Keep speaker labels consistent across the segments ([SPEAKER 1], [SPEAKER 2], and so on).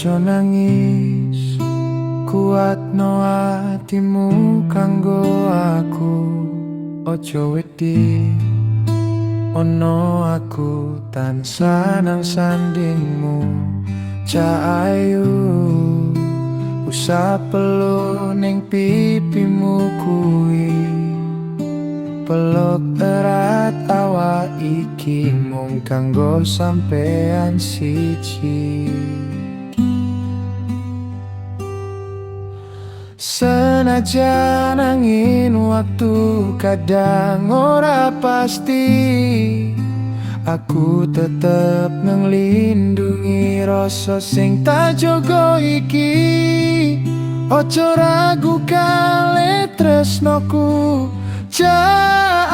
[SPEAKER 1] Ojo nangis, kuatno atimu kanggo aku. Ojo wedi, ono aku tansah nang sandingmu. Cak ayu, usah perlu ning pipimu kuwi. Peluk erat awak iki mung kanggo sampean siji. Senajan angin waktu kadang ora pasti, aku tetep ngelindungi rasa sing tak jogo iki. Ojo ragu kali tresnoku, Cak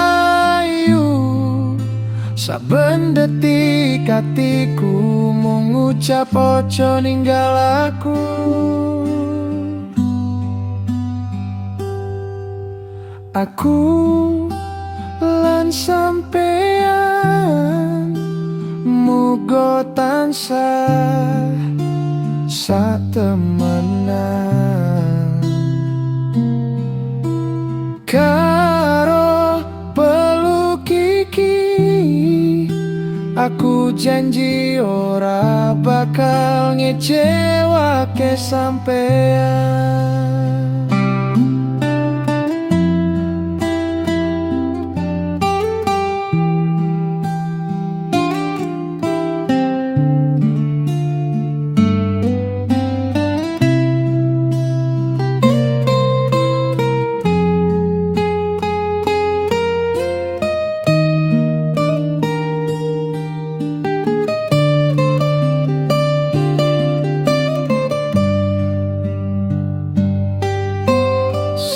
[SPEAKER 1] ayu. Saben detik hatiku mung ngucap ojo ninggal aku. Aku lan sampean muga tansah satemenan. Karo peluk iki aku janji ora bakal ngecewake sampean.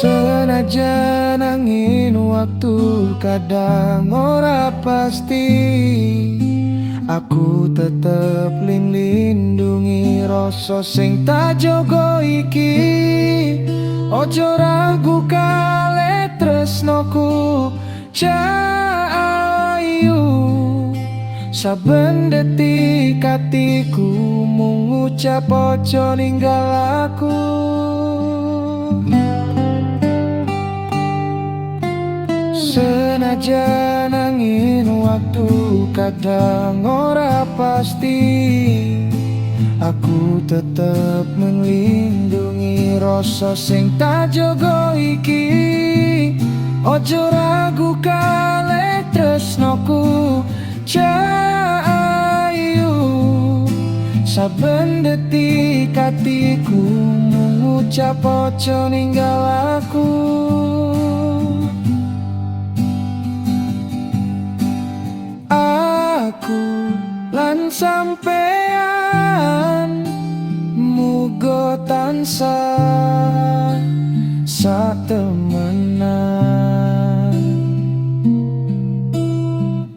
[SPEAKER 1] Senajan angin waktu kadang ora pasti, aku tetep lindungi rasa sing tak jogo iki. Ojo ragu kali tresnoku, Cak ayu. Saben detik hatiku mung ngucap ojo ninggal aku. Senajan angin waktu kadang ora pasti, aku tetep melindungi rasa sing tak jogo iki. Ojo ragu kali tresnoku, Cak ayu. Saben detik hatiku mengucap ojo ninggal aku. Aku lan sampean muga tansah satemenan.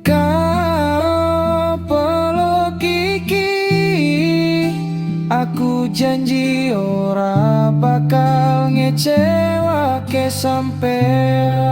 [SPEAKER 1] Karo peluk iki aku janji ora bakal ngecewake sampean.